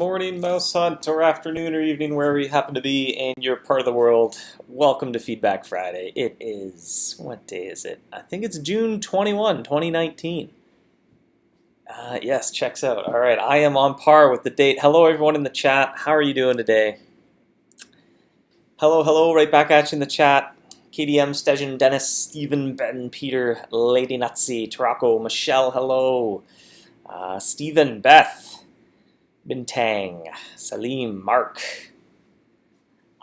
morning, MouseHunt, or afternoon or evening, wherever you happen to be in your part of the world. Welcome to Feedback Friday. It is, what day is it? I think it's June 21, 2019. Yes, checks out. All right, I am on par with the date. Hello, everyone in the chat. How are you doing today? Hello, right back at you in the chat. KDM, Stejan, Dennis, Stephen, Ben, Peter, Lady Nazi, Tarako, Michelle, hello. Stephen, Beth, Bintang, Salim, Mark,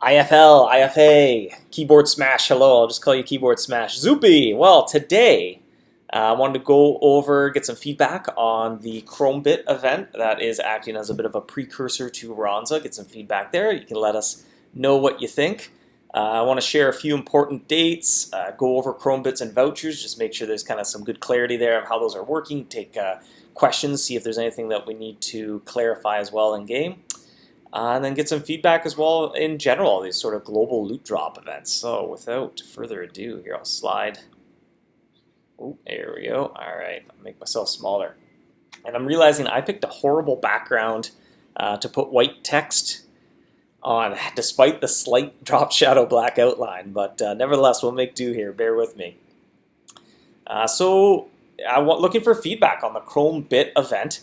IFL, IFA, Keyboard Smash, hello, I'll just call you Keyboard Smash. Zoopy, well, today I wanted to go over, get some feedback on the Chromebit event that is acting as a bit of a precursor to Ronza. Get some feedback there. You can let us know what you think. I want to share a few important dates, go over Chromebits and vouchers, just make sure there's kind of some good clarity there of how those are working, take questions, see if there's anything that we need to clarify as well in game, and then get some feedback as well in general, these sort of global loot drop events. So without further ado, here I'll slide. Oh, there we go. All right, I'll make myself smaller. And I'm realizing I picked a horrible background to put white text on, despite the slight drop shadow black outline, but nevertheless, we'll make do here. Bear with me. So I want looking for feedback on the Chromebit event.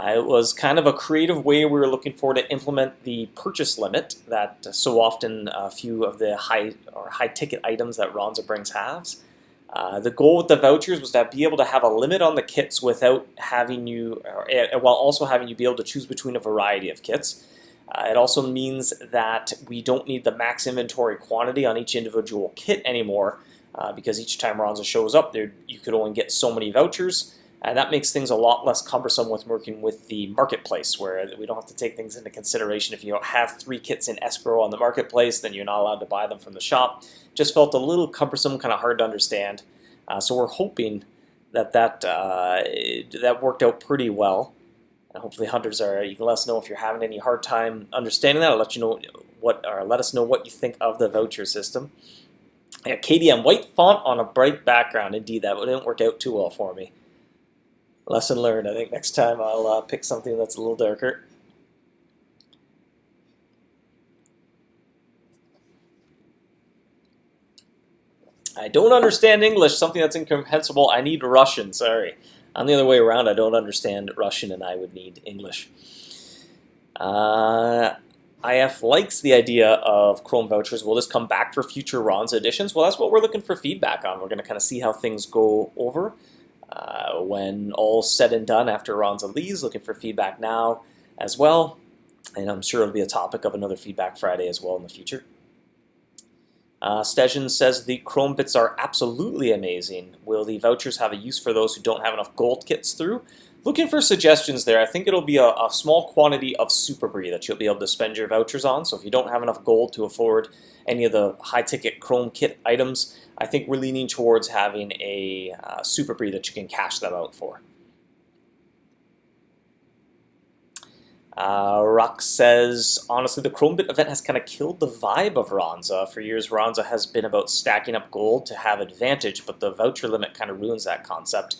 It was kind of a creative way we were looking for to implement the purchase limit that so often a few of the high ticket items that Ronza brings has. The goal with the vouchers was to be able to have a limit on the kits without having you, while also having you be able to choose between a variety of kits. It also means that we don't need the max inventory quantity on each individual kit anymore, because each time Ronza shows up, there you could only get so many vouchers, and that makes things a lot less cumbersome with working with the marketplace, where we don't have to take things into consideration. If you don't have 3 kits in escrow on the marketplace, then you're not allowed to buy them from the shop. Just felt a little cumbersome, kind of hard to understand. So we're hoping that worked out pretty well. And hopefully hunters you can let us know if you're having any hard time understanding that. I'll let you know let us know what you think of the voucher system. Yeah, KDM, white font on a bright background. Indeed, that didn't work out too well for me. Lesson learned. I think next time I'll pick something that's a little darker. I don't understand English, something that's incomprehensible. I need Russian, sorry. On the other way around, I don't understand Russian and I would need English. IF likes the idea of Chrome vouchers. Will this come back for future Ronza editions? Well, that's what we're looking for feedback on. We're going to kind of see how things go over when all's said and done after Ronza leaves. Looking for feedback now as well. And I'm sure it'll be a topic of another Feedback Friday as well in the future. Stejan says the Chrome bits are absolutely amazing. Will the vouchers have a use for those who don't have enough gold kits through? Looking for suggestions there. I think it'll be a small quantity of Super Brie that you'll be able to spend your vouchers on. So if you don't have enough gold to afford any of the high-ticket Chrome kit items, I think we're leaning towards having a Super Brie that you can cash them out for. Rock says, honestly, the Chromebit event has kind of killed the vibe of Ronza. For years, Ronza has been about stacking up gold to have advantage, but the voucher limit kind of ruins that concept.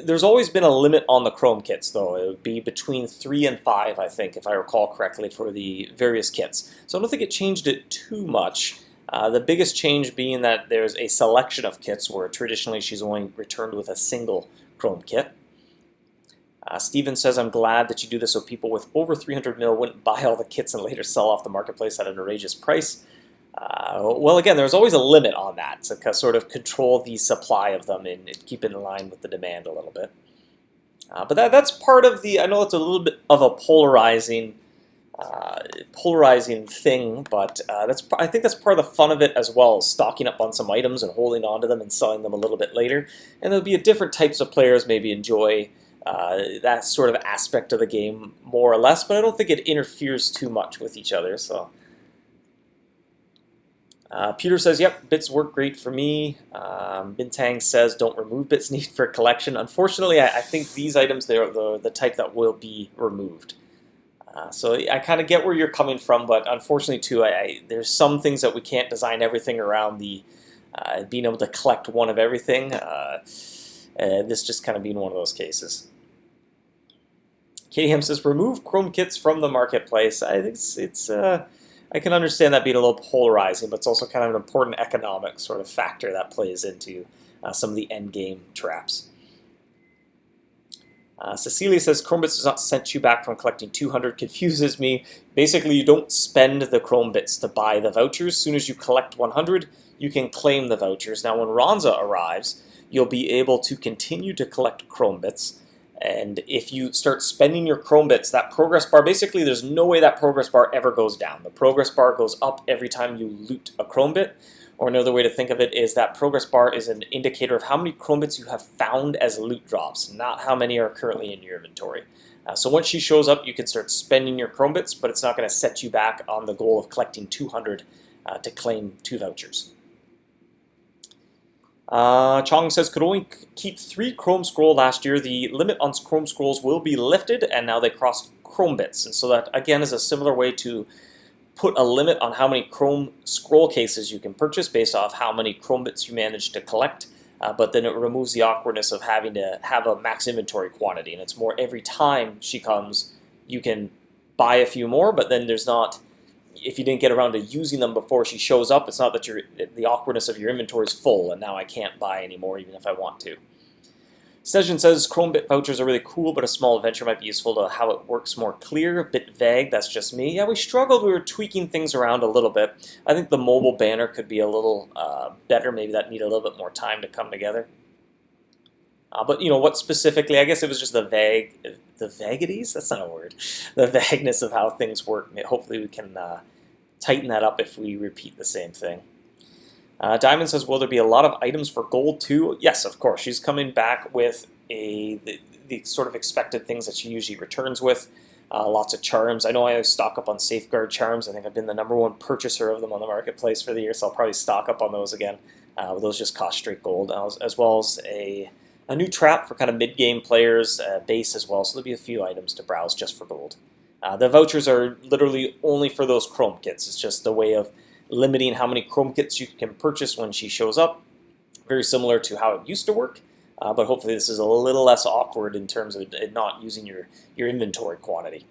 There's always been a limit on the Chrome kits, though. It would be between 3 and 5, I think, if I recall correctly, for the various kits. So I don't think it changed it too much. The biggest change being that there's a selection of kits where traditionally she's only returned with a single Chrome kit. Steven says, I'm glad that you do this so people with over 300 mil wouldn't buy all the kits and later sell off the marketplace at an outrageous price. Well, again, there's always a limit on that to sort of control the supply of them and keep it in line with the demand a little bit. But that's part of the, I know it's a little bit of a polarizing thing, but I think that's part of the fun of it as well, stocking up on some items and holding on to them and selling them a little bit later. And there'll be different types of players maybe enjoy that sort of aspect of the game more or less, but I don't think it interferes too much with each other. So Peter says, yep, bits work great for me. Bintang says, don't remove bits needed for collection. Unfortunately, I think these items, they're the type that will be removed. So I kind of get where you're coming from, but unfortunately too, there's some things that we can't design everything around the being able to collect one of everything. This just kind of being one of those cases. KDM says, remove Chrome kits from the marketplace. I think I can understand that being a little polarizing, but it's also kind of an important economic sort of factor that plays into some of the end game traps. Cecilia says, Chrome bits does not sent you back from collecting 200. Confuses me. Basically, you don't spend the Chrome bits to buy the vouchers. As soon as you collect 100, you can claim the vouchers. Now, when Ronza arrives, you'll be able to continue to collect Chrome bits. And if you start spending your Chrome bits, that progress bar, basically there's no way that progress bar ever goes down. The progress bar goes up every time you loot a Chrome bit. Or another way to think of it is that progress bar is an indicator of how many Chrome bits you have found as loot drops, not how many are currently in your inventory. So once she shows up, you can start spending your Chrome bits, but it's not going to set you back on the goal of collecting 200 to claim 2 vouchers. Chong says, could only keep 3 Chrome Scroll last year. The limit on Chrome Scrolls will be lifted, and now they cross Chrome bits. And so that, again, is a similar way to put a limit on how many Chrome Scroll cases you can purchase based off how many Chrome bits you manage to collect. But then it removes the awkwardness of having to have a max inventory quantity. And it's more every time she comes, you can buy a few more, but then there's not... If you didn't get around to using them before she shows up, it's not that the awkwardness of your inventory is full and now I can't buy anymore even if I want to. Sejin says, Chrome bit vouchers are really cool, but a small adventure might be useful to how it works more clear. A bit vague, that's just me. Yeah, we struggled. We were tweaking things around a little bit. I think the mobile banner could be a little better. Maybe that need a little bit more time to come together. But, you know, what specifically, I guess it was just the vagities? That's not a word. The vagueness of how things work. Hopefully we can tighten that up if we repeat the same thing. Diamond says, will there be a lot of items for gold too? Yes, of course. She's coming back with the sort of expected things that she usually returns with. Lots of charms. I know I always stock up on Safeguard charms. I think I've been the #1 purchaser of them on the marketplace for the year, so I'll probably stock up on those again. Those just cost straight gold, as well as a new trap for kind of mid-game players, base as well, so there'll be a few items to browse just for gold. The vouchers are literally only for those Chrome kits. It's just a way of limiting how many Chrome kits you can purchase when she shows up. Very similar to how it used to work, but hopefully this is a little less awkward in terms of it not using your inventory quantity.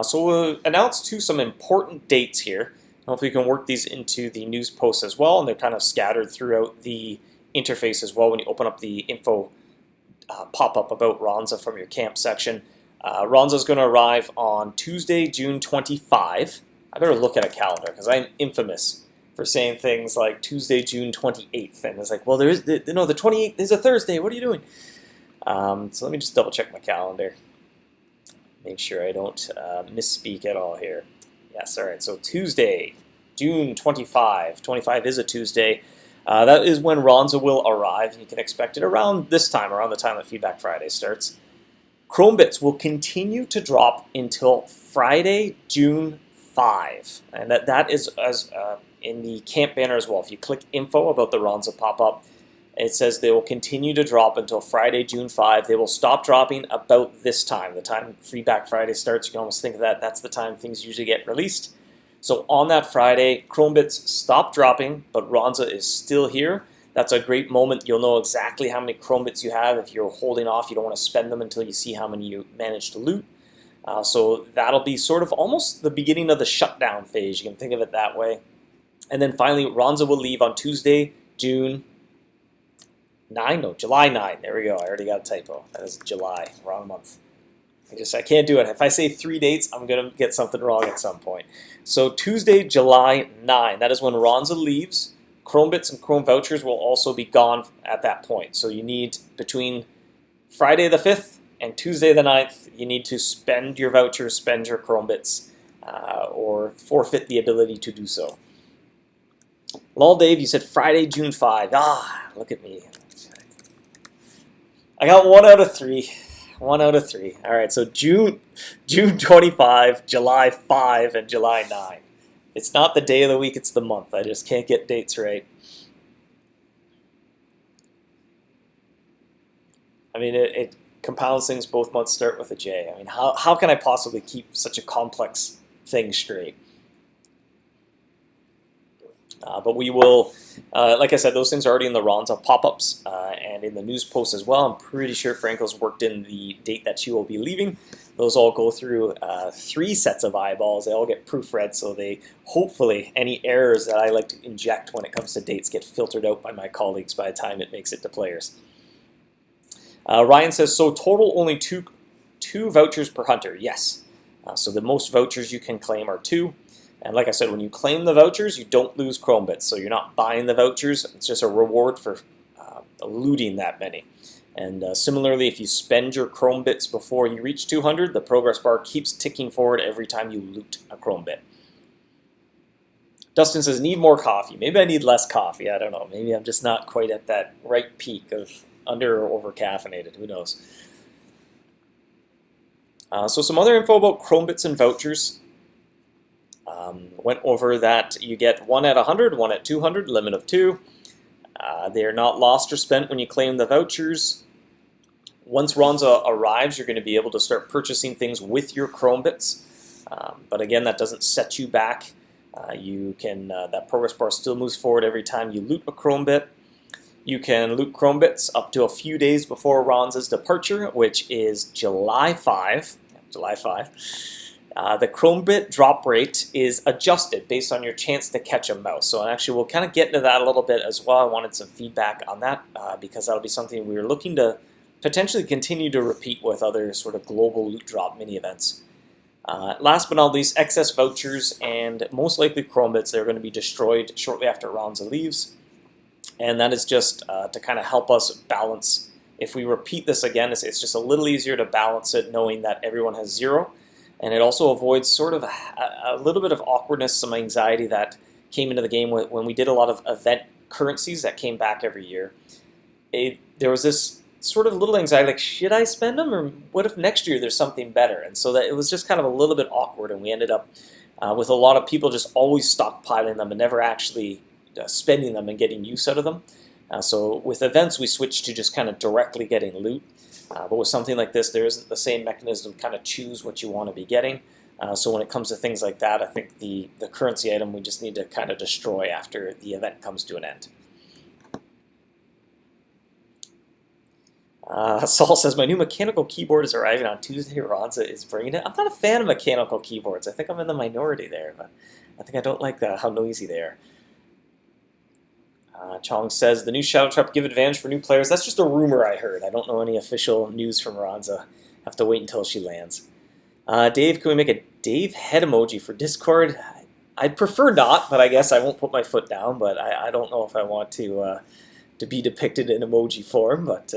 So we'll announce some important dates here. Hopefully you can work these into the news posts as well, and they're kind of scattered throughout the interface as well when you open up the info pop-up about Ronza from your camp section. Ronza's going to arrive on Tuesday, June 25. I better look at a calendar because I'm infamous for saying things like Tuesday, June 28th, and it's like, well, the 28th is a Thursday. What are you doing? So let me just double check my calendar. Make sure I don't misspeak at all here. Yes, all right, so Tuesday, June 25. 25 is a Tuesday. That is when Ronza will arrive, and you can expect it around this time, around the time that Feedback Friday starts. Chrome bits will continue to drop until Friday, June 5. And that is as in the camp banner as well. If you click info about the Ronza pop-up, it says they will continue to drop until Friday, June 5. They will stop dropping about this time. The time Feedback Friday starts, you can almost think of that. That's the time things usually get released. So on that Friday, Chrome bits stop dropping, but Ronza is still here. That's a great moment. You'll know exactly how many Chrome bits you have. If you're holding off, you don't want to spend them until you see how many you manage to loot. So that'll be sort of almost the beginning of the shutdown phase. You can think of it that way. And then finally, Ronza will leave on Tuesday, July 9. There we go. I already got a typo. That is July, wrong month. I can't do it. If I say 3 dates, I'm going to get something wrong at some point. So Tuesday, July 9. That is when Ronza leaves. Chrome bits and Chrome vouchers will also be gone at that point. So you need, between Friday the 5th and Tuesday the 9th, you need to spend your vouchers, spend your Chrome bits, or forfeit the ability to do so. Lol Dave, you said Friday, June 5. Look at me. I got 1 out of 3. 1 out of 3. All right, so June 25, July 5, and July 9. It's not the day of the week, it's the month. I just can't get dates right. I mean, it compounds things. Both months start with a J. I mean, how can I possibly keep such a complex thing straight? But we will, like I said, those things are already in the Ronza pop-ups and in the news post as well. I'm pretty sure Franco's worked in the date that she will be leaving. Those all go through 3 sets of eyeballs. They all get proofread, so they hopefully any errors that I like to inject when it comes to dates get filtered out by my colleagues by the time it makes it to players. Ryan says, so total only two vouchers per hunter. Yes. So the most vouchers you can claim are 2. And like I said, when you claim the vouchers, you don't lose Chrome bits. So you're not buying the vouchers. It's just a reward for looting that many. And similarly, if you spend your Chrome bits before you reach 200, the progress bar keeps ticking forward every time you loot a Chrome bit. Dustin says, need more coffee. Maybe I need less coffee. I don't know. Maybe I'm just not quite at that right peak of under or over caffeinated. Who knows? So some other info about Chrome bits and vouchers. Went over that you get 1 at 100, 1 at 200, limit of 2. They are not lost or spent when you claim the vouchers. Once Ronza arrives, you're going to be able to start purchasing things with your Chrome bits. But again, that doesn't set you back. That progress bar still moves forward every time you loot a Chrome bit. You can loot Chrome bits up to a few days before Ronza's departure, which is July 5. July 5. The Chrome bit drop rate is adjusted based on your chance to catch a mouse. So actually we'll kind of get into that a little bit as well. I wanted some feedback on that because that'll be something we were looking to potentially continue to repeat with other sort of global loot drop mini events. Last but not least, excess vouchers and most likely Chrome bits, they're going to be destroyed shortly after Ronza leaves. And that is just to kind of help us balance. If we repeat this again, it's just a little easier to balance it knowing that everyone has 0. And it also avoids sort of a little bit of awkwardness, some anxiety that came into the game when we did a lot of event currencies that came back every year. There was this sort of little anxiety, like, should I spend them, or what if next year there's something better? And so that it was just kind of a little bit awkward, and we ended up with a lot of people just always stockpiling them and never actually spending them and getting use out of them. So with events, we switched to just kind of directly getting loot. But with something like this, there isn't the same mechanism to kind of choose what you want to be getting. So when it comes to things like that, I think the currency item we just need to kind of destroy after the event comes to an end. Saul says, my new mechanical keyboard is arriving on Tuesday. Ronza is bringing it. I'm not a fan of mechanical keyboards. I think I'm in the minority there, but I think I don't like how noisy they are. Chong says, the new Shadow Trap give advantage for new players. That's just a rumor I heard. I don't know any official news from Ronza. Have to wait until she lands. Dave, can we make a Dave head emoji for Discord? I'd prefer not, but I guess I won't put my foot down. But I don't know if I want to be depicted in emoji form, but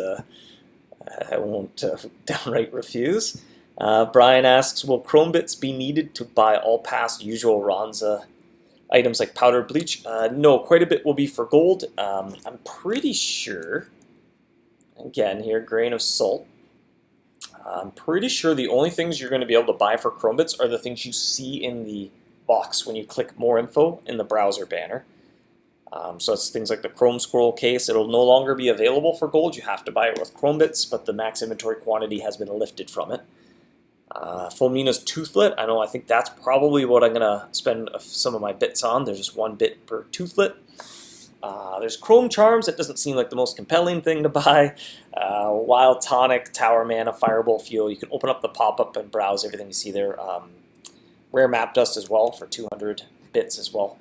I won't downright refuse. Brian asks, will Chrome bits be needed to buy all past usual Ronza items like powder bleach? No, quite a bit will be for gold. I'm pretty sure, again here, grain of salt, I'm pretty sure the only things you're going to be able to buy for Chrome bits are the things you see in the box when you click more info in the browser banner. So it's things like the Chrome scroll case. It'll no longer be available for gold. You have to buy it with Chrome bits, but the max inventory quantity has been lifted from it. Fulmina's Toothlet, I think that's probably what I'm going to spend some of my bits on. There's just 1 bit per Toothlet. There's Chrome Charms. That doesn't seem like the most compelling thing to buy. Wild Tonic, Tower Mana, Fireball Fuel. You can open up the pop-up and browse everything you see there. Rare Map Dust as well for 200 bits as well.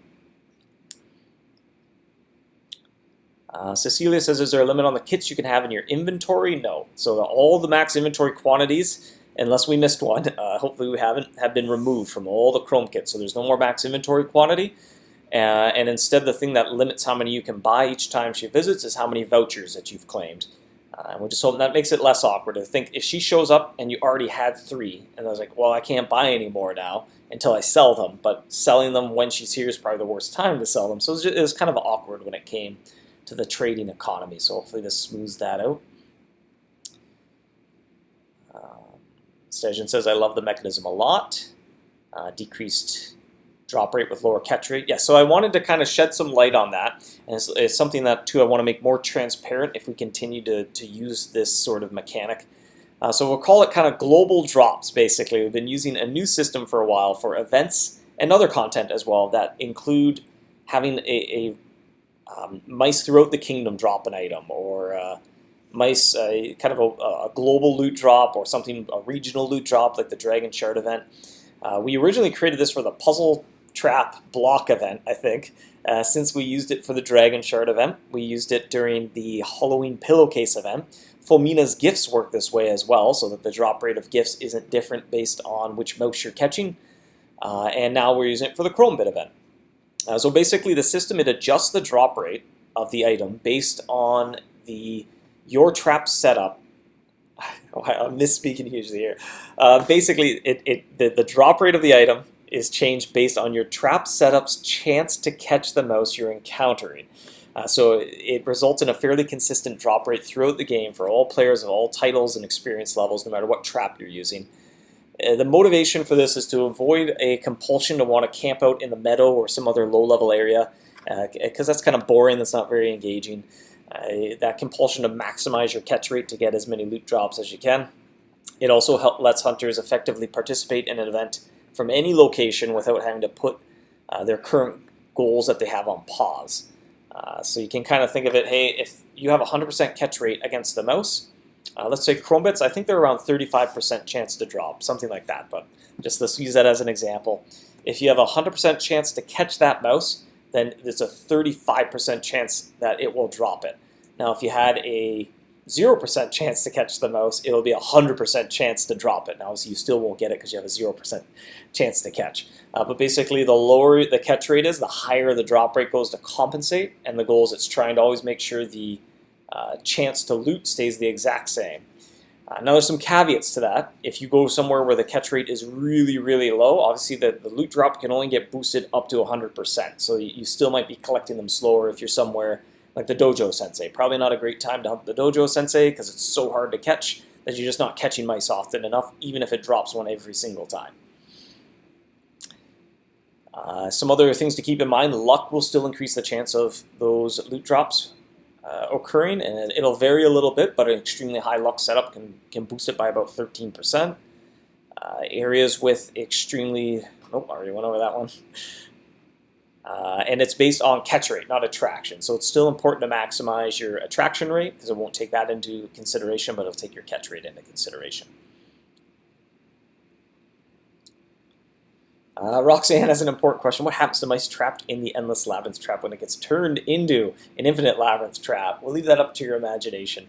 Cecilia says, is there a limit on the kits you can have in your inventory? No. So all the max inventory quantities, unless we missed one, hopefully we haven't, have been removed from all the Chrome kits. So there's no more max inventory quantity. And instead, the thing that limits how many you can buy each time she visits is how many vouchers that you've claimed. And we're just hoping that makes it less awkward. I think if she shows up and you already had 3, and I was like, well, I can't buy any more now until I sell them. But selling them when she's here is probably the worst time to sell them. So it was kind of awkward when it came to the trading economy. So hopefully this smooths that out. Stejan says, I love the mechanism a lot. Decreased drop rate with lower catch rate. Yeah, so I wanted to kind of shed some light on that. And it's something that, too, I want to make more transparent if we continue to use this sort of mechanic. So we'll call it kind of global drops, basically. We've been using a new system for a while for events and other content as well that include having a mice throughout the kingdom drop an item, or mice kind of a global loot drop, or something, a regional loot drop like the Dragon Shard event. We originally created this for the Puzzle Trap Block event, I think. Since we used it for the Dragon Shard event, we used it during the Halloween Pillowcase event. Fulmina's gifts work this way as well, so that the drop rate of gifts isn't different based on which mouse you're catching. And now we're using it for the Chrome Bit event. So basically the system, it adjusts the drop rate of the item based on your trap setup. I'm misspeaking hugely here. Basically, the drop rate of the item is changed based on your trap setup's chance to catch the mouse you're encountering. So it results in a fairly consistent drop rate throughout the game for all players of all titles and experience levels, no matter what trap you're using. The motivation for this is to avoid a compulsion to want to camp out in the meadow or some other low-level area, because that's kind of boring, that's not very engaging. That compulsion to maximize your catch rate to get as many loot drops as you can. It also lets hunters effectively participate in an event from any location without having to put their current goals that they have on pause. So you can kind of think of it, hey, if you have a 100% catch rate against the mouse, let's say Chrome Bits, I think they're around 35% chance to drop, something like that, but just let's use that as an example. If you have a 100% chance to catch that mouse, then it's a 35% chance that it will drop it. Now, if you had a 0% chance to catch the mouse, it'll be a 100% chance to drop it. Now, obviously, you still won't get it because you have a 0% chance to catch. But basically, the lower the catch rate is, the higher the drop rate goes to compensate, and the goal is it's trying to always make sure the chance to loot stays the exact same. Now, there's some caveats to that. If you go somewhere where the catch rate is really, really low, obviously the loot drop can only get boosted up to 100%. So you still might be collecting them slower if you're somewhere like the Dojo Sensei. Probably not a great time to hunt the Dojo Sensei because it's so hard to catch that you're just not catching mice often enough, even if it drops one every single time. Some other things to keep in mind: luck will still increase the chance of those loot drops occurring, and it'll vary a little bit, but an extremely high luck setup can boost it by about 13%. Areas with extremely... Nope, I already went over that one. And it's based on catch rate, not attraction. So it's still important to maximize your attraction rate, because it won't take that into consideration, but it'll take your catch rate into consideration. Roxanne has an important question. What happens to mice trapped in the Endless Labyrinth trap when it gets turned into an Infinite Labyrinth trap? We'll leave that up to your imagination.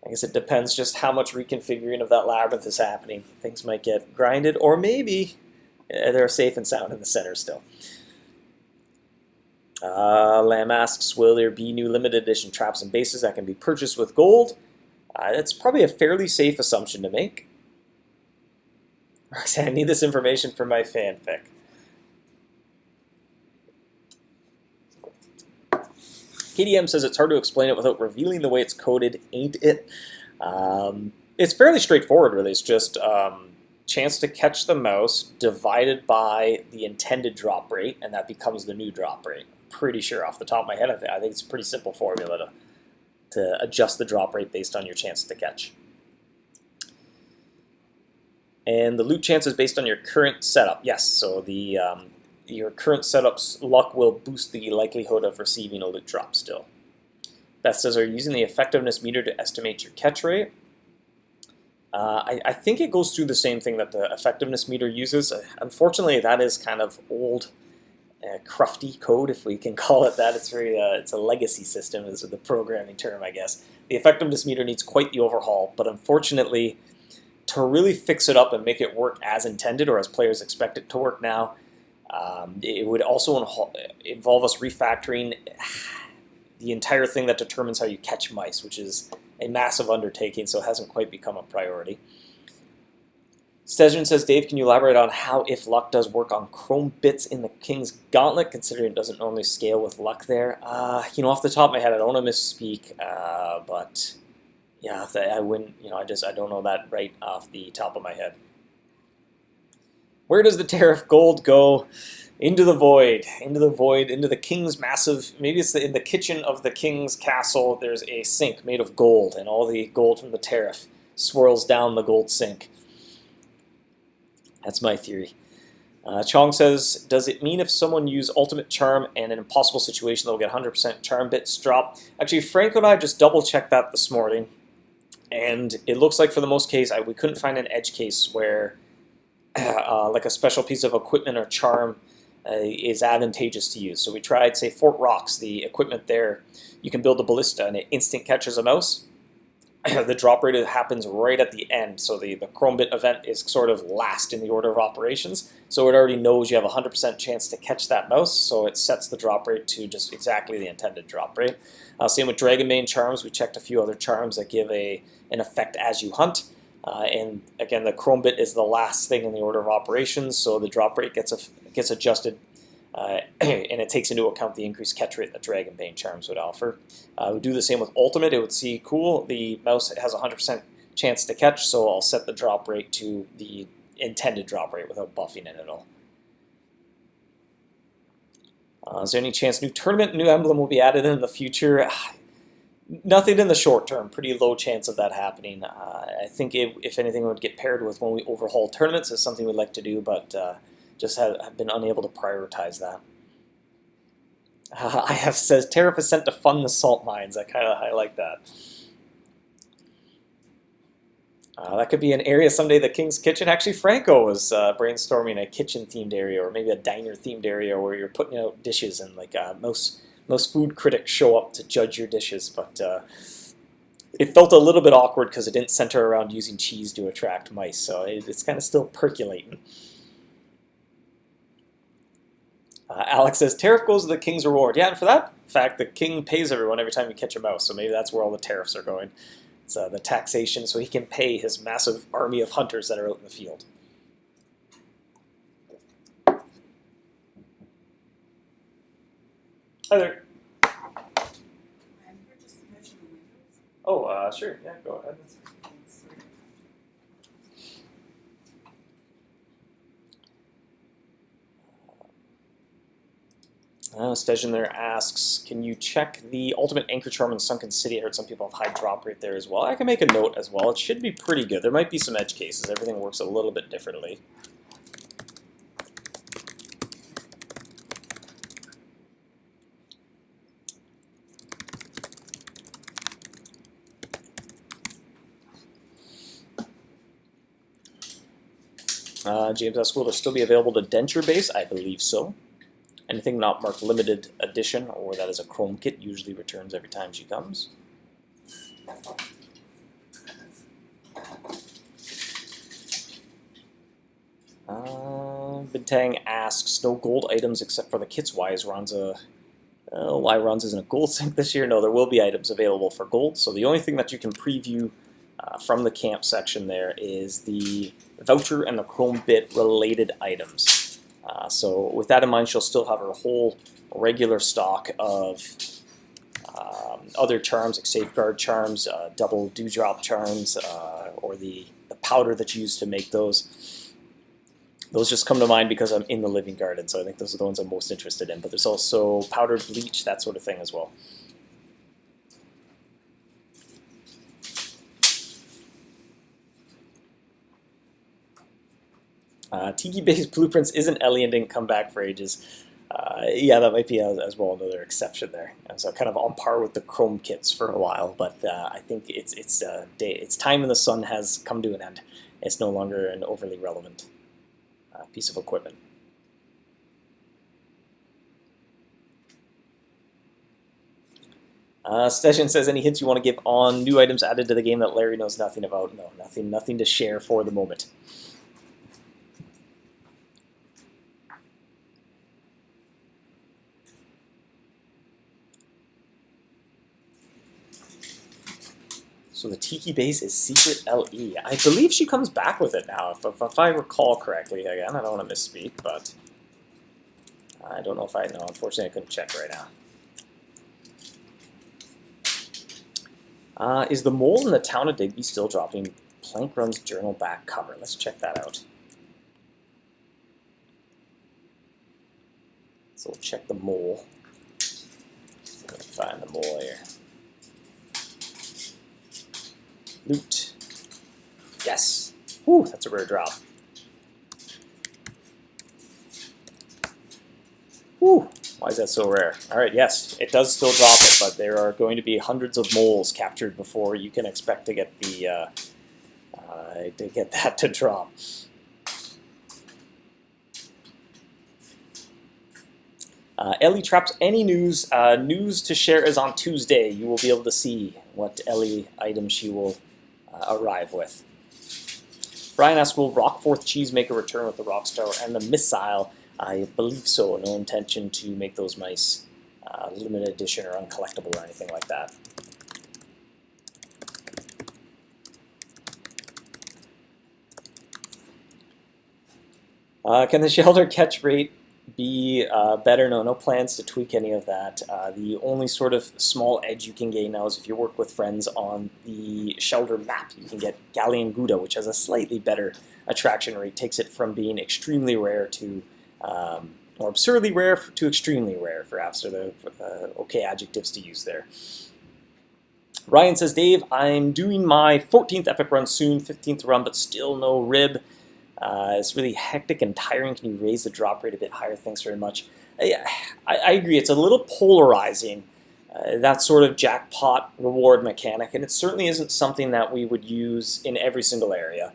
I guess it depends just how much reconfiguring of that labyrinth is happening. Things might get grinded, or maybe they're safe and sound in the center still. Lamb asks, will there be new limited edition traps and bases that can be purchased with gold? That's probably a fairly safe assumption to make. Roxanne, I need this information for my fanfic. KDM says it's hard to explain it without revealing the way it's coded, ain't it? It's fairly straightforward, really. It's just chance to catch the mouse divided by the intended drop rate, and that becomes the new drop rate. Pretty sure off the top of my head, I think it's a pretty simple formula to adjust the drop rate based on your chance to catch. And the loot chance is based on your current setup. Yes, so your current setup's luck will boost the likelihood of receiving a loot drop still. Beth says, are you using the effectiveness meter to estimate your catch rate? I think it goes through the same thing that the effectiveness meter uses. Unfortunately, that is kind of old, crufty code, if we can call it that. It's a legacy system, is the programming term, I guess. The effectiveness meter needs quite the overhaul, but unfortunately, to really fix it up and make it work as intended, or as players expect it to work now, it would also involve us refactoring the entire thing that determines how you catch mice, which is a massive undertaking, so it hasn't quite become a priority. Stezrin says, Dave, can you elaborate on how if luck does work on Chrome Bits in the King's Gauntlet, considering it doesn't normally scale with luck there? Off the top of my head, I don't want to misspeak, but yeah, I wouldn't, I don't know that right off the top of my head. Where does the tariff gold go? Into the void, into the king's massive, maybe it's in the kitchen of the king's castle, there's a sink made of gold, and all the gold from the tariff swirls down the gold sink. That's my theory. Chong says, does it mean if someone use Ultimate Charm and in an impossible situation they'll get 100% charm bits drop? Actually, Franco and I just double-checked that this morning, and it looks like for the most case, we couldn't find an edge case where like a special piece of equipment or charm is advantageous to use. So we tried, say, Fort Rocks, the equipment there. You can build a ballista and it instant catches a mouse. The drop rate happens right at the end, so the Chrome Bit event is sort of last in the order of operations, so it already knows you have a 100% chance to catch that mouse, so it sets the drop rate to just exactly the intended drop rate. Same with Dragonbane charms. We checked a few other charms that give an effect as you hunt, and again, the Chrome Bit is the last thing in the order of operations, so the drop rate gets adjusted, and it takes into account the increased catch rate that Dragonbane charms would offer. We do the same with Ultimate. It would see, cool, the mouse has a 100% chance to catch, so I'll set the drop rate to the intended drop rate without buffing it at all. Is there any chance new tournament, new emblem will be added in the future? Nothing in the short term. Pretty low chance of that happening. I think if anything, it would get paired with when we overhaul tournaments. Is something we'd like to do, but just have been unable to prioritize that. I have says Tariff is sent to fund the salt mines. I like that. That could be an area someday, the King's Kitchen. Actually, Franco was brainstorming a kitchen-themed area, or maybe a diner-themed area where you're putting out dishes and like most food critics show up to judge your dishes. But it felt a little bit awkward because it didn't center around using cheese to attract mice, so it's kind of still percolating. Alex says, tariff goes to the king's reward. Yeah, and for that fact, the king pays everyone every time you catch a mouse, so maybe that's where all the tariffs are going. It's the taxation, so he can pay his massive army of hunters that are out in the field. Hi there. Oh, sure. Yeah, go ahead. Stesian there asks, can you check the Ultimate Anchor Charm in Sunken City? I heard some people have high drop rate there as well. I can make a note as well. It should be pretty good. There might be some edge cases. Everything works a little bit differently. James asks, will there still be available to Denture base? I believe so. Anything not marked limited edition or that is a Chrome kit usually returns every time she comes. Bintang asks, no gold items except for the kits. Why Ronza isn't a gold sync this year? No, there will be items available for gold. So the only thing that you can preview from the camp section there is the voucher and the Chrome Bit related items. So with that in mind, she'll still have her whole regular stock of other charms, like safeguard charms, double dewdrop charms, or the powder that you use to make those. Those just come to mind because I'm in the living garden, so I think those are the ones I'm most interested in. But there's also powdered bleach, that sort of thing as well. Tiki-based blueprints isn't Ellie and didn't come back for ages. Yeah, that might be as well another exception there. And so kind of on par with the Chrome kits for a while, but I think its time in the sun has come to an end. It's no longer an overly relevant piece of equipment. Stesian says, any hints you want to give on new items added to the game that Larry knows nothing about? No, nothing to share for the moment. So the Tiki base is Secret LE. I believe she comes back with it now, if I recall correctly. Again, I don't want to misspeak, but I don't know if I know. Unfortunately, I couldn't check right now. Is the mole in the town of Digby still dropping Plank Run's journal back cover? Let's check that out. So we'll check the mole. I'm going to find the mole here. Loot. Yes. Whew, that's a rare drop. Whew, why is that so rare? All right, yes, it does still drop, but there are going to be hundreds of moles captured before you can expect to get the that to drop. Ellie traps any news. News to share is on Tuesday. You will be able to see what Ellie item she will arrive with. Brian asks, will Rockforth Cheesemaker return with the Rockstar and the Missile? I believe so. No intention to make those mice limited edition or uncollectible or anything like that. Can the shelter catch rate be better? No plans to tweak any of that. The only sort of small edge you can gain now is if you work with friends on the shelter map. You can get Galleon Gouda, which has a slightly better attraction rate, takes it from being extremely rare to, or absurdly rare to extremely rare, perhaps, are the okay adjectives to use there. Ryan says, Dave, I'm doing my 14th epic run soon, 15th run, but still no rib. It's really hectic and tiring. Can you raise the drop rate a bit higher? Thanks very much. I agree. It's a little polarizing, that sort of jackpot reward mechanic, and it certainly isn't something that we would use in every single area.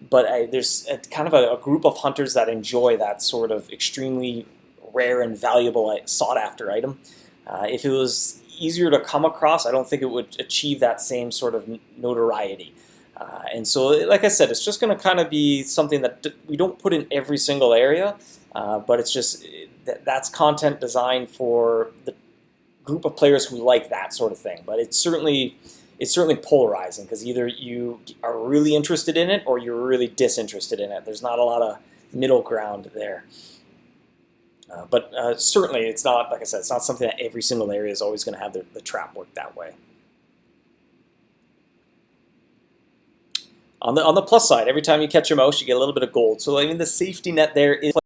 But there's kind of a group of hunters that enjoy that sort of extremely rare and valuable, sought-after item. If it was easier to come across, I don't think it would achieve that same sort of notoriety. And so, like I said, it's just going to kind of be something that we don't put in every single area, but it's just that's content designed for the group of players who like that sort of thing. But it's certainly polarizing, because either you are really interested in it or you're really disinterested in it. There's not a lot of middle ground there. But certainly, it's not, like I said, it's not something that every single area is always going to have the trap work that way. On the plus side, every time you catch a mouse, you get a little bit of gold. So I mean, the safety net there is in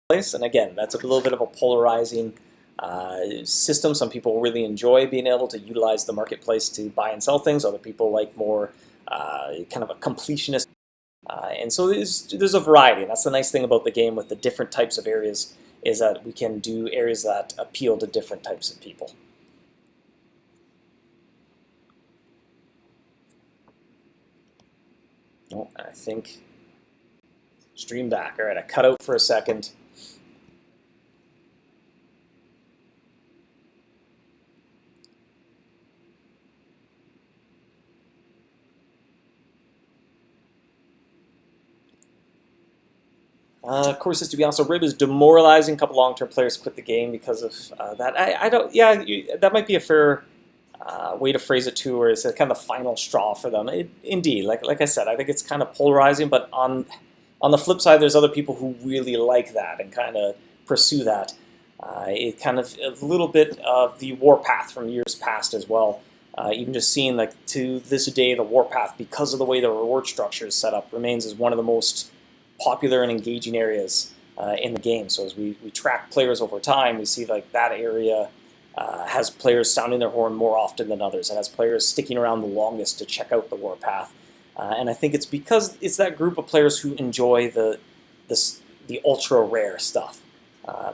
place, and again, that's a little bit of a polarizing system. Some people really enjoy being able to utilize the marketplace to buy and sell things. Other people like more kind of a completionist. And so there's a variety. And that's the nice thing about the game with the different types of areas, is that we can do areas that appeal to different types of people. Oh, I think stream back. All right, I cut out for a second. Of course, to be honest, rib is demoralizing. A couple long-term players quit the game because of that. I don't. Yeah, that might be a fair way to phrase it too, where it's kind of the final straw for them. Indeed, like I said, I think it's kind of polarizing. But on the flip side, there's other people who really like that and kind of pursue that. It kind of a little bit of the warpath from years past as well. Even just seeing, like, to this day, the warpath, because of the way the reward structure is set up, remains as one of the most popular and engaging areas in the game. So as we track players over time, we see like that area has players sounding their horn more often than others, and has players sticking around the longest to check out the warpath. And I think it's because it's that group of players who enjoy the ultra rare stuff.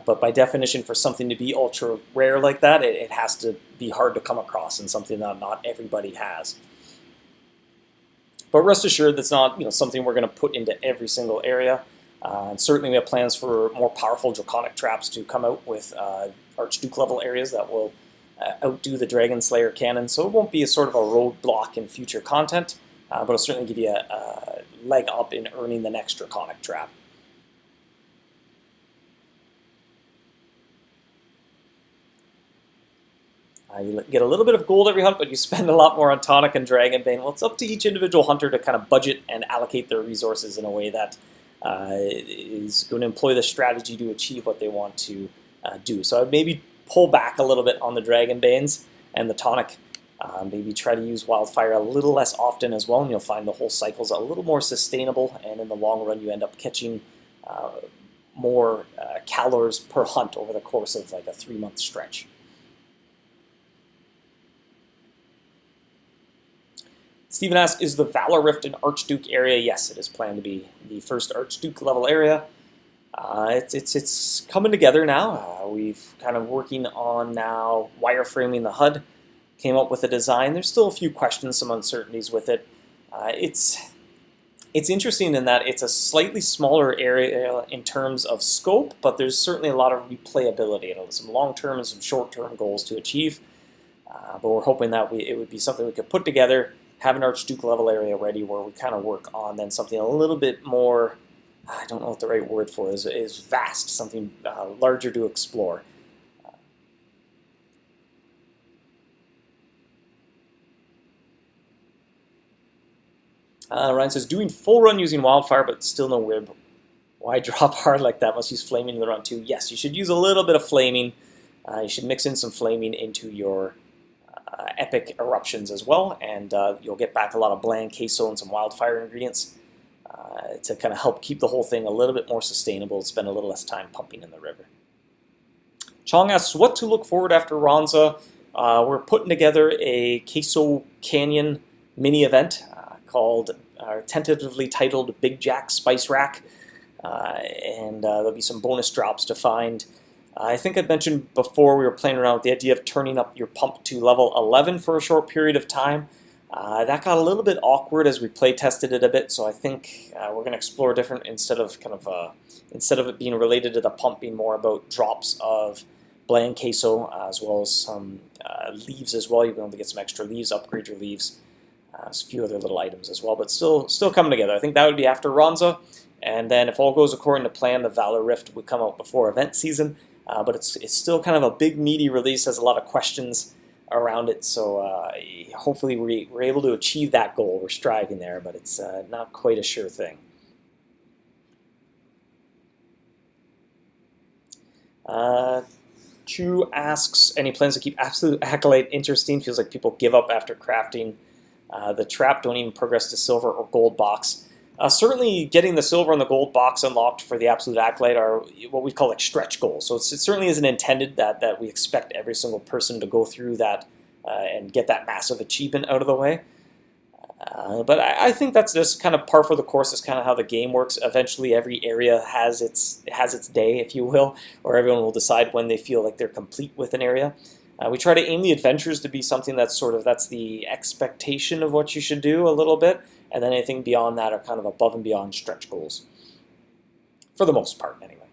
But by definition, for something to be ultra rare like that, it has to be hard to come across, and something that not everybody has. But rest assured, that's not something we're going to put into every single area. And certainly we have plans for more powerful draconic traps to come out with Archduke level areas that will outdo the Dragon Slayer cannon. So it won't be a sort of a roadblock in future content, but it'll certainly give you a leg up in earning the next draconic trap. You get a little bit of gold every hunt, but you spend a lot more on Tonic and Dragonbane. Well, it's up to each individual hunter to kind of budget and allocate their resources in a way that is going to employ the strategy to achieve what they want to do. So I'd maybe pull back a little bit on the Dragonbanes and the Tonic. Maybe try to use Wildfire a little less often as well, and you'll find the whole cycle's a little more sustainable, and in the long run you end up catching more calories per hunt over the course of like a 3-month stretch. Stephen asks, is the Valor Rift an Archduke area? Yes, it is planned to be the first Archduke level area. It's coming together now. We've kind of working on now wireframing the HUD. Came up with a design. There's still a few questions, some uncertainties with it. It's interesting in that it's a slightly smaller area in terms of scope, but there's certainly a lot of replayability. Some long-term and some short-term goals to achieve. But we're hoping that it would be something we could put together, have an Archduke level area ready where we kind of work on then something a little bit more, I don't know what the right word for it is vast, something larger to explore. Ryan says, doing full run using wildfire, but still no wib. Why drop hard like that? Must use flaming in the run too. Yes, you should use a little bit of flaming. You should mix in some flaming into your epic eruptions as well, and you'll get back a lot of bland queso and some wildfire ingredients to kind of help keep the whole thing a little bit more sustainable, spend a little less time pumping in the river. Chong asks, what to look forward after Ronza? We're putting together a Queso Canyon mini event called, tentatively titled Big Jack Spice Rack, and there'll be some bonus drops to find. I think I mentioned before we were playing around with the idea of turning up your pump to level 11 for a short period of time. That got a little bit awkward as we play tested it a bit, so I think we're going to explore different instead of it being related to the pump, being more about drops of bland queso as well as some leaves as well. You'll be able to get some extra leaves, upgrade your leaves. A few other little items as well, but still coming together. I think that would be after Ronza, and then if all goes according to plan, the Valor Rift would come out before event season. But it's still kind of a big meaty release, has a lot of questions around it, so hopefully we're able to achieve that goal. We're striving there, but it's not quite a sure thing. Chu asks, any plans to keep Absolute Acolyte interesting? Feels like people give up after crafting the trap, don't even progress to silver or gold box. Certainly getting the silver and the gold box unlocked for the Absolute Acolyte are what we call like stretch goals. So it certainly isn't intended that we expect every single person to go through that and get that massive achievement out of the way. But I think that's just kind of par for the course. Is kind of how the game works. Eventually every area has its day, if you will, or everyone will decide when they feel like they're complete with an area. We try to aim the adventures to be something that's that's the expectation of what you should do a little bit, and then anything beyond that are kind of above and beyond stretch goals. For the most part, anyway.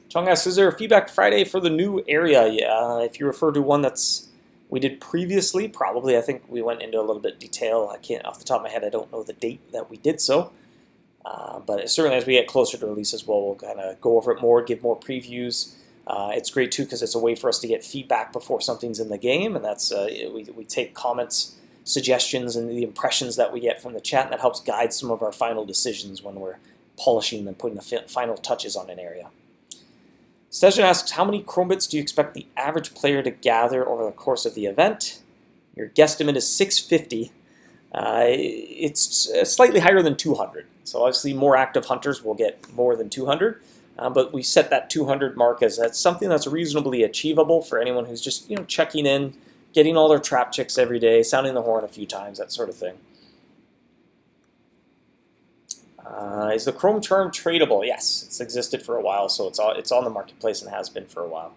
Chong asks, is there a feedback Friday for the new area? Yeah, if you refer to one that's we did previously, probably. I think we went into a little bit of detail. I can't, off the top of my head, I don't know the date that we did so. But certainly as we get closer to release as well, we'll kind of go over it more, give more previews. It's great too because it's a way for us to get feedback before something's in the game, and that's we take comments, suggestions, and the impressions that we get from the chat, and that helps guide some of our final decisions when we're polishing and putting the final touches on an area. Stejan asks, how many chrome bits do you expect the average player to gather over the course of the event? Your guesstimate is 650. It's slightly higher than 200, so obviously more active hunters will get more than 200. But we set that 200 mark as that's something that's reasonably achievable for anyone who's just checking in, getting all their trap checks every day, sounding the horn a few times, that sort of thing. Is the Chrome Charm tradable? Yes, it's existed for a while, so it's on the marketplace and has been for a while.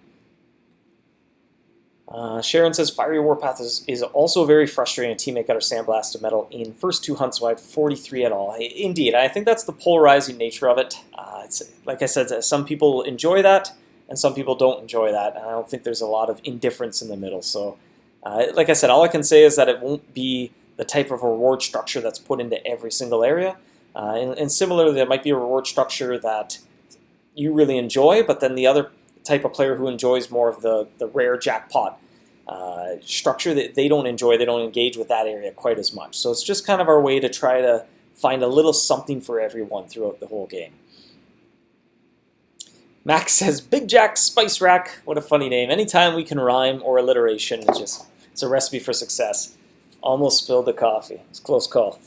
Sharon says, Fiery Warpath is also very frustrating. A teammate got her sandblasted metal in first 2 hunts, so I had 43 at all. Indeed, I think that's the polarizing nature of it. It's, like I said, some people enjoy that, and some people don't enjoy that, and I don't think there's a lot of indifference in the middle. So, like I said, all I can say is that it won't be the type of reward structure that's put into every single area. And similarly, there might be a reward structure that you really enjoy, but then the other type of player who enjoys more of the rare jackpot structure that they don't enjoy, they don't engage with that area quite as much. So it's just kind of our way to try to find a little something for everyone throughout the whole game. Max says, Big Jack Spice Rack. What a funny name. Anytime we can rhyme or alliteration, it's a recipe for success. Almost spilled the coffee. It's a close call.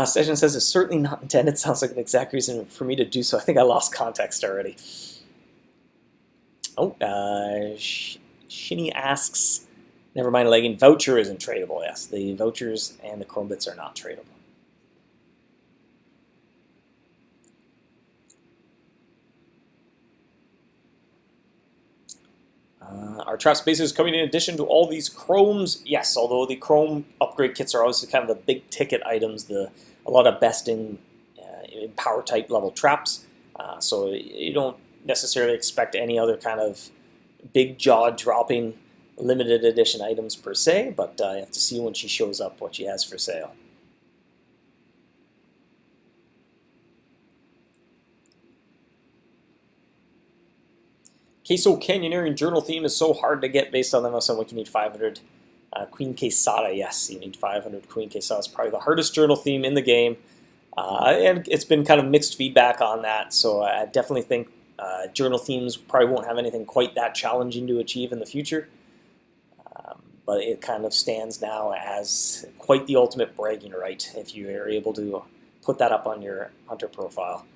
Session says it's certainly not intended. Sounds like an exact reason for me to do so. I think I lost context already. Oh, Shinny asks, Never mind legging. Voucher isn't tradable, yes. The vouchers and the chrome bits are not tradable. Are trap spacers coming in addition to all these chromes? Yes, although the chrome upgrade kits are obviously kind of the big ticket items, a lot of best in power type level traps. So you don't necessarily expect any other kind of big jaw dropping limited edition items per se, but you have to see when she shows up what she has for sale. Queso Canyoneering journal theme is so hard to get based on the MouseHunt Wiki. You need 500 Queen Quesada. Yes, you need 500 Queen Quesada. It's probably the hardest journal theme in the game. And it's been kind of mixed feedback on that, so I definitely think journal themes probably won't have anything quite that challenging to achieve in the future. But it kind of stands now as quite the ultimate bragging right if you are able to put that up on your Hunter profile.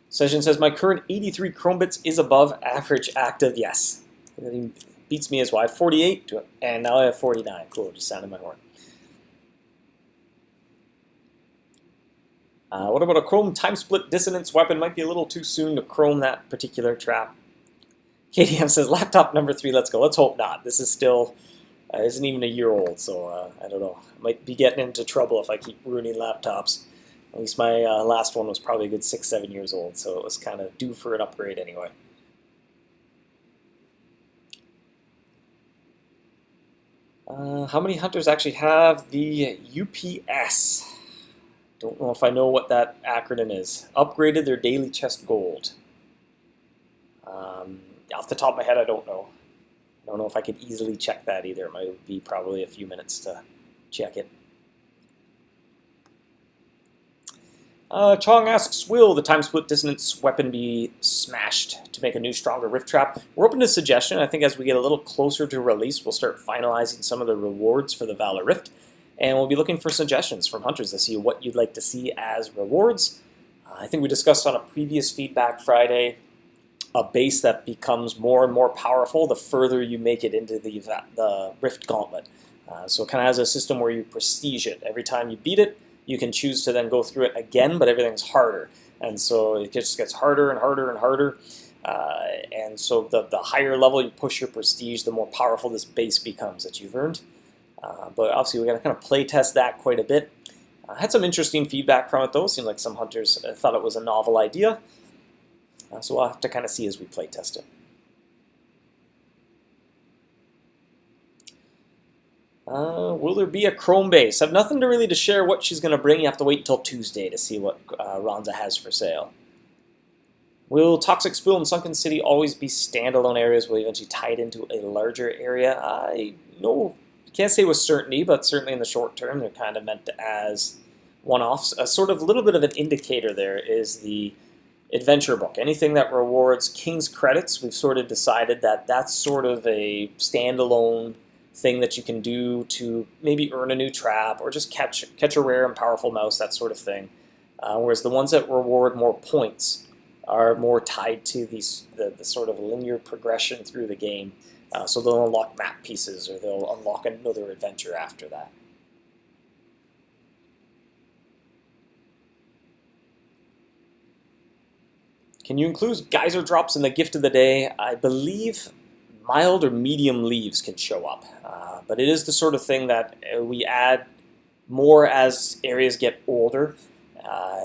Session says, my current 83 chrome bits is above average active. Yes. It beats me as well. I have 48, and now I have 49. Cool, just sounded my horn. What about a chrome time split dissonance weapon? Might be a little too soon to chrome that particular trap. KDM says, laptop number 3, let's go. Let's hope not. This is still, isn't even a year old, so I don't know. I might be getting into trouble if I keep ruining laptops. At least my last one was probably a good 6-7 years old, so it was kind of due for an upgrade anyway. How many hunters actually have the UPS? Don't know if I know what that acronym is. Upgraded their daily chest gold. Off the top of my head, I don't know. I don't know if I could easily check that either. It might be probably a few minutes to check it. Chong asks, will the time split dissonance weapon be smashed to make a new, stronger rift trap? We're open to suggestion. I think as we get a little closer to release, we'll start finalizing some of the rewards for the Valor Rift, and we'll be looking for suggestions from hunters to see what you'd like to see as rewards. I think we discussed on a previous Feedback Friday a base that becomes more and more powerful the further you make it into the Rift Gauntlet. So it kind of has a system where you prestige it. Every time you beat it, you can choose to then go through it again, but everything's harder. And so it just gets harder and harder and harder. And so the higher level you push your prestige, the more powerful this base becomes that you've earned. But obviously, we're going to kind of play test that quite a bit. I had some interesting feedback from it, though. Seemed like some hunters thought it was a novel idea. So we'll have to kind of see as we play test it. Will there be a Chrome base? I have nothing really to share what she's going to bring. You have to wait until Tuesday to see what Ronza has for sale. Will Toxic Spill and Sunken City always be standalone areas? Will eventually tie it into a larger area? I can't say with certainty, but certainly in the short term, they're kind of meant as one-offs. A sort of little bit of an indicator there is the adventure book. Anything that rewards King's credits, we've sort of decided that that's sort of a standalone thing that you can do to maybe earn a new trap or just catch a rare and powerful mouse, that sort of thing. Whereas the ones that reward more points are more tied to the sort of linear progression through the game. So they'll unlock map pieces or they'll unlock another adventure after that. Can you include geyser drops in the gift of the day? I believe mild or medium leaves can show up. But it is the sort of thing that we add more as areas get older.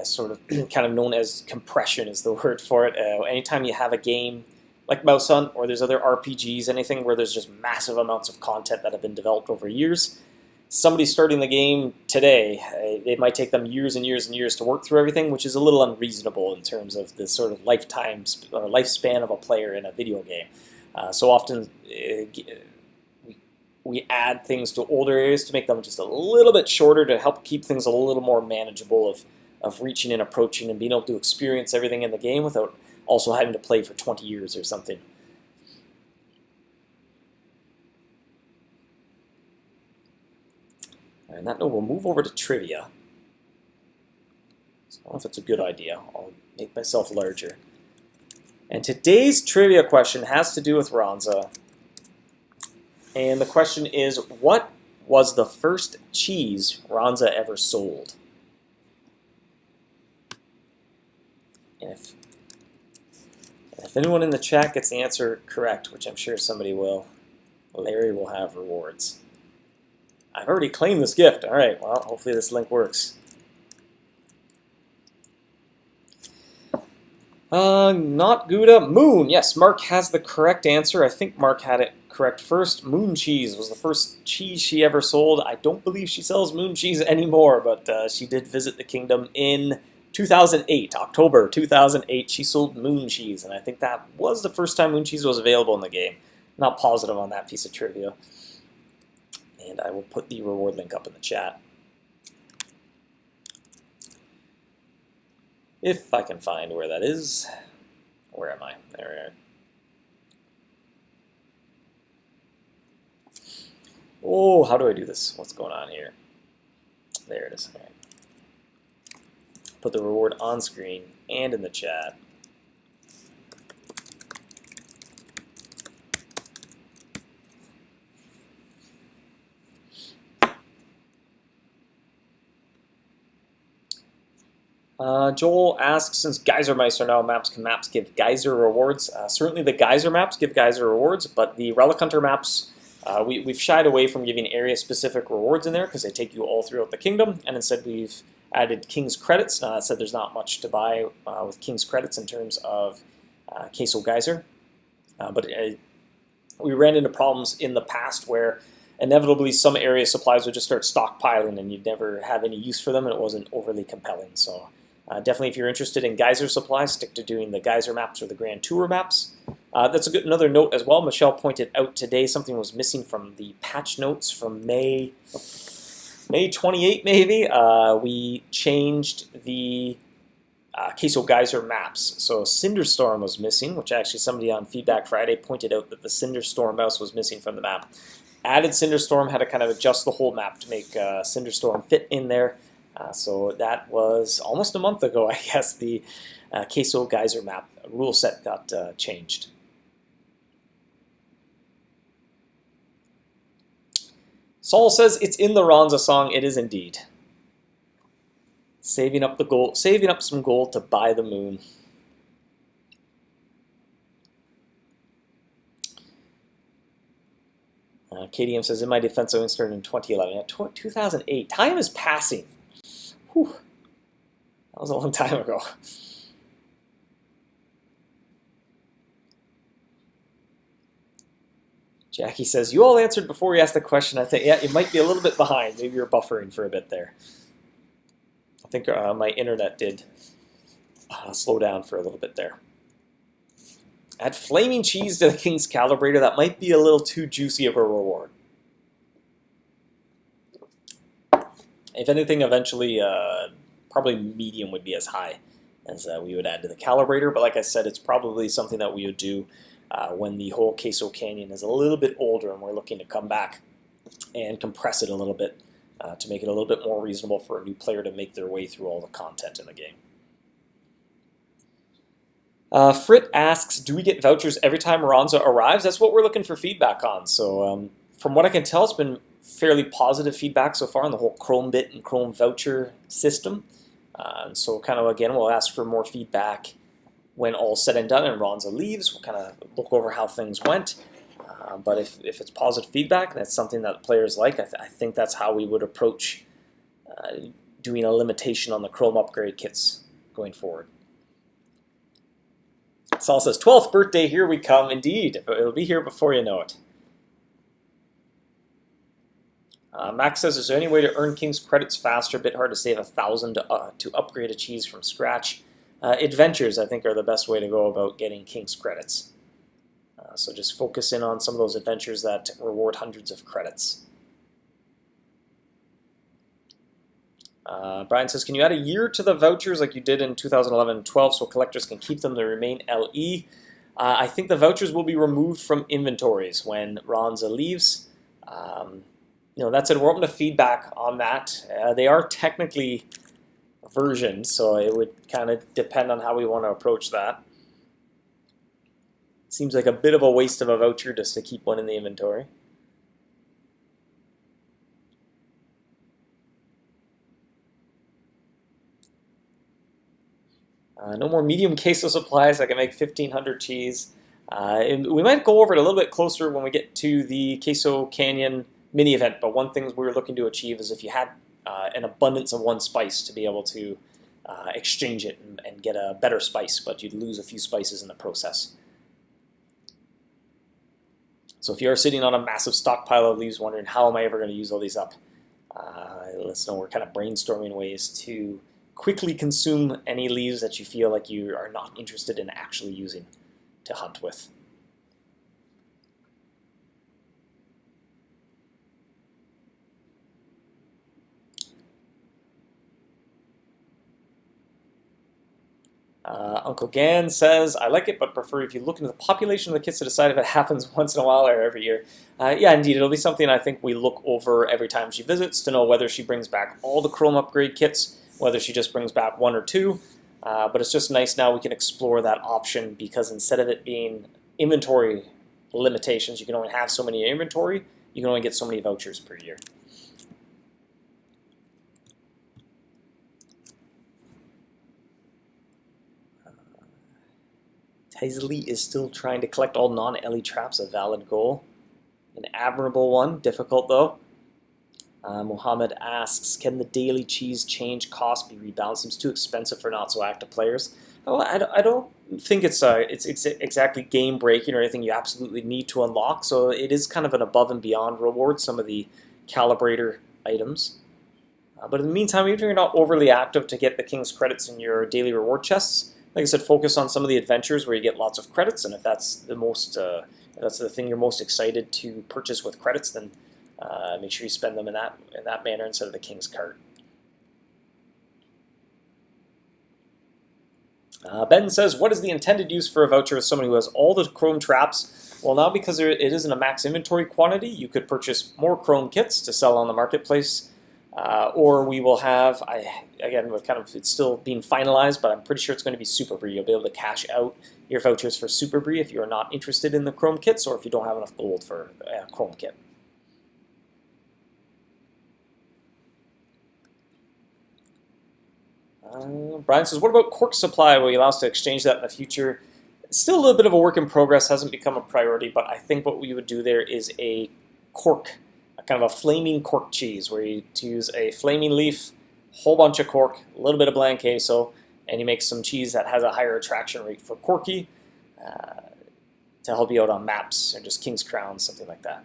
Sort of kind of known as compression is the word for it. Anytime you have a game like MouseHunt or there's other RPGs, anything where there's just massive amounts of content that have been developed over years, somebody starting the game today, it might take them years and years and years to work through everything, which is a little unreasonable in terms of the sort of lifespan of a player in a video game. So often we add things to older areas to make them just a little bit shorter to help keep things a little more manageable of reaching and approaching and being able to experience everything in the game without also having to play for 20 years or something. And that note, we'll move over to trivia. So I don't know if it's a good idea. I'll make myself larger. And today's trivia question has to do with Ronza. And the question is, what was the first cheese Ronza ever sold? And if anyone in the chat gets the answer correct, which I'm sure somebody will, Larry will have rewards. I've already claimed this gift. All right, well, hopefully this link works. Not Gouda. Moon. Yes, Mark has the correct answer. I think Mark had it correct first. Moon cheese was the first cheese she ever sold. I don't believe she sells moon cheese anymore, but she did visit the kingdom in 2008, October 2008. She sold moon cheese, and I think that was the first time moon cheese was available in the game. Not positive on that piece of trivia. And I will put the reward link up in the chat. If I can find where that is. Where am I? There we are. Oh, how do I do this? What's going on here? There it is. All right. Put the reward on screen and in the chat. Joel asks, since geyser mice are now maps, can maps give geyser rewards? Certainly the geyser maps give geyser rewards, but the Relic Hunter maps, we've shied away from giving area-specific rewards in there because they take you all throughout the kingdom, and instead we've added King's Credits. Now that said, there's not much to buy with King's Credits in terms of Queso Geyser, but we ran into problems in the past where inevitably some area supplies would just start stockpiling and you'd never have any use for them, and it wasn't overly compelling. So definitely, if you're interested in geyser supplies, stick to doing the geyser maps or the Grand Tour maps. That's another note as well. Michelle pointed out today something was missing from the patch notes from May 28 maybe. We changed the Queso Geyser maps. So Cinderstorm was missing, which actually somebody on Feedback Friday pointed out that the Cinderstorm mouse was missing from the map. Added Cinderstorm, had to kind of adjust the whole map to make Cinderstorm fit in there. So that was almost a month ago, I guess, the Queso Geyser map rule set got changed. Saul says it's in the Ronza song. It is indeed. Saving up some gold to buy the moon. KDM says, in my defense, I started in 2011. Yeah, 2008. Time is passing. Whew. That was a long time ago. Jackie says, you all answered before we asked the question. I think, yeah, it might be a little bit behind. Maybe you're buffering for a bit there. I think my internet did slow down for a little bit there. Add flaming cheese to the King's Calibrator. That might be a little too juicy of a reward. If anything, eventually, probably medium would be as high as we would add to the Calibrator. But like I said, it's probably something that we would do when the whole Queso Canyon is a little bit older and we're looking to come back and compress it a little bit to make it a little bit more reasonable for a new player to make their way through all the content in the game. Frit asks, do we get vouchers every time Ronza arrives? That's what we're looking for feedback on. So from what I can tell, it's been fairly positive feedback so far on the whole Chrome bit and Chrome voucher system. And so kind of, again, we'll ask for more feedback when all's said and done and Ronza leaves. We'll kind of look over how things went. But if it's positive feedback and it's something that players like, I think that's how we would approach doing a limitation on the Chrome upgrade kits going forward. Saul says, 12th birthday, here we come. Indeed, it'll be here before you know it. Max says, is there any way to earn King's credits faster? A bit hard to save 1,000 to upgrade a cheese from scratch. Adventures, I think, are the best way to go about getting King's credits. So just focus in on some of those adventures that reward hundreds of credits. Brian says, can you add a year to the vouchers like you did in 2011 and 12 so collectors can keep them to remain LE? I think the vouchers will be removed from inventories when Ronza leaves. That said, we're open to feedback on that. They are technically versioned, so it would kind of depend on how we want to approach that. Seems like a bit of a waste of a voucher just to keep one in the inventory. No more medium queso supplies. I can make 1,500 cheese. And we might go over it a little bit closer when we get to the Queso Canyon mini event, but one thing we were looking to achieve is if you had an abundance of one spice to be able to exchange it and get a better spice, but you'd lose a few spices in the process. So if you are sitting on a massive stockpile of leaves wondering how am I ever going to use all these up, let us know. We're kind of brainstorming ways to quickly consume any leaves that you feel like you are not interested in actually using to hunt with. Uncle Gan says, I like it, but prefer if you look into the population of the kits to decide if it happens once in a while or every year. Yeah, indeed, it'll be something I think we look over every time she visits to know whether she brings back all the Chrome upgrade kits, whether she just brings back one or two. But it's just nice now we can explore that option because instead of it being inventory limitations, you can only have so many in inventory, you can only get so many vouchers per year. Taisley is still trying to collect all non-Ellie traps, a valid goal. An admirable one, difficult though. Mohammed asks, can the daily cheese change cost be rebalanced? Seems too expensive for not so active players. Well, I don't think it's exactly game breaking or anything you absolutely need to unlock, so it is kind of an above and beyond reward, some of the calibrator items. But in the meantime, even if you're not overly active to get the King's credits in your daily reward chests, like I said, focus on some of the adventures where you get lots of credits, and if that's the most, that's the thing you're most excited to purchase with credits, then make sure you spend them in that manner instead of the King's cart. Ben says, what is the intended use for a voucher as someone who has all the Chrome traps? Well, now because it isn't a max inventory quantity, you could purchase more Chrome kits to sell on the marketplace. Or we will have, again, it's still being finalized, but I'm pretty sure it's going to be Super Brie. You'll be able to cash out your vouchers for Super Brie if you're not interested in the Chrome kits or if you don't have enough gold for a Chrome kit. Brian says, what about cork supply? Will you allow us to exchange that in the future? It's still a little bit of a work in progress, hasn't become a priority, but I think what we would do there is a cork, kind of a flaming cork cheese, where you use a flaming leaf, whole bunch of cork, a little bit of blanc queso, and you make some cheese that has a higher attraction rate for corky to help you out on maps or just King's Crowns, something like that.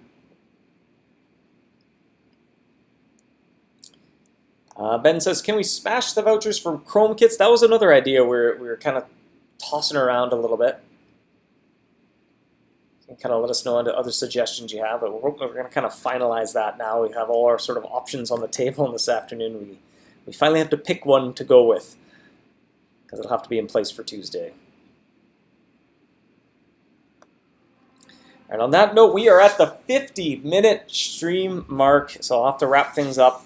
Ben says, can we smash the vouchers for Chrome kits? That was another idea where we were kind of tossing around a little bit. You can kind of let us know other suggestions you have, but we're going to kind of finalize that now. We have all our sort of options on the table, and this afternoon we finally have to pick one to go with because it'll have to be in place for Tuesday. And on that note, we are at the 50-minute stream mark, so I'll have to wrap things up.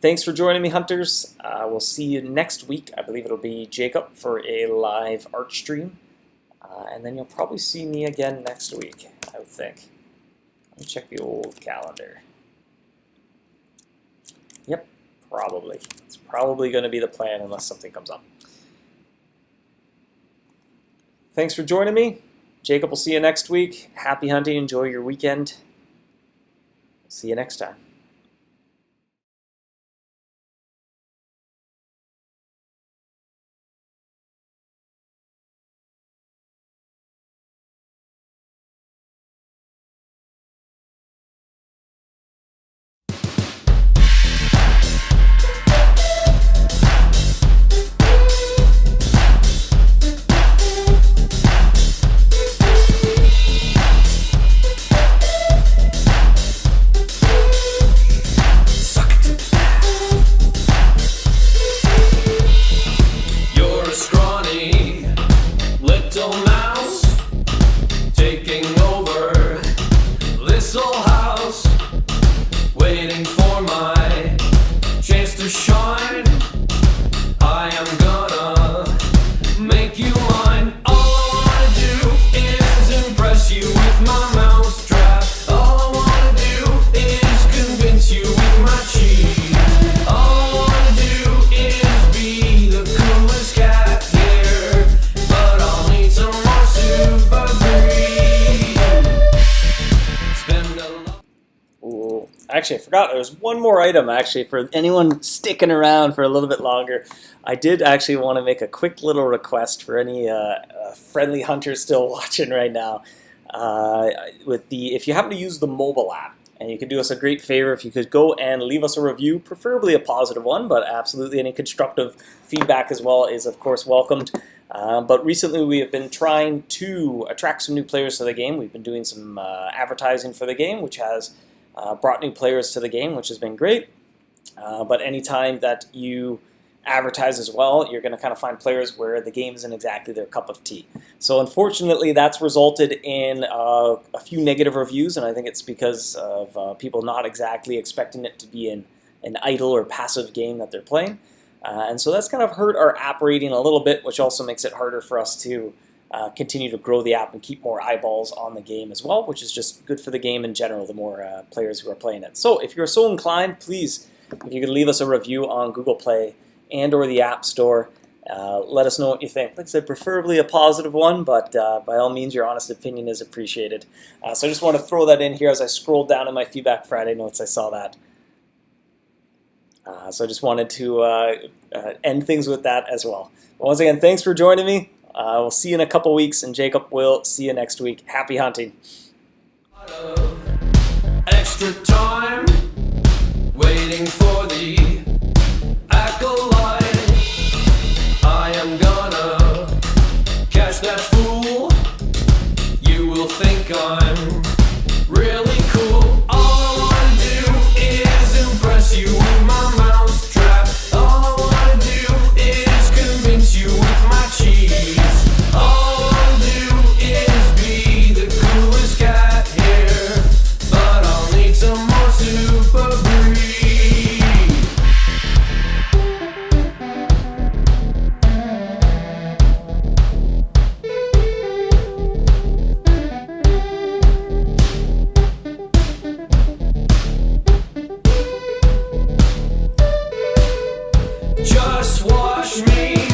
Thanks for joining me, hunters. We'll see you next week. I believe it'll be Jacob for a live art stream. And then you'll probably see me again next week, I would think. Let me check the old calendar. Yep, probably. It's probably going to be the plan unless something comes up. Thanks for joining me. Jacob will see you next week. Happy hunting. Enjoy your weekend. See you next time. actually, I forgot. There's one more item, actually, for anyone sticking around for a little bit longer. I did actually want to make a quick little request for any friendly hunters still watching right now. If you happen to use the mobile app, and you could do us a great favor if you could go and leave us a review, preferably a positive one, but absolutely any constructive feedback as well is, of course, welcomed. But recently we have been trying to attract some new players to the game. We've been doing some advertising for the game, which has brought new players to the game, which has been great. But anytime that you advertise as well, you're going to kind of find players where the game isn't exactly their cup of tea. So unfortunately, that's resulted in a few negative reviews, and I think it's because of people not exactly expecting it to be an idle or passive game that they're playing. And so that's kind of hurt our app rating a little bit, which also makes it harder for us to continue to grow the app and keep more eyeballs on the game as well, which is just good for the game in general, the more players who are playing it. So if you're so inclined, please, if you could leave us a review on Google Play and or the App Store, let us know what you think. Like I said, preferably a positive one, but by all means, your honest opinion is appreciated. So I just want to throw that in here as I scrolled down in my Feedback Friday notes. I saw that. So I just wanted to end things with that as well. But once again, thanks for joining me. We'll see you in a couple weeks, and Jacob will see you next week. Happy hunting. Extra time waiting for the acolyte. I am gonna catch that fool. You will think I'm really cool. All I wanna do is impress you with my mouse trap. All I wanna do is convince you with my cheese. All I wanna do is be the coolest cat here, but I'll need some more super breed. Just watch me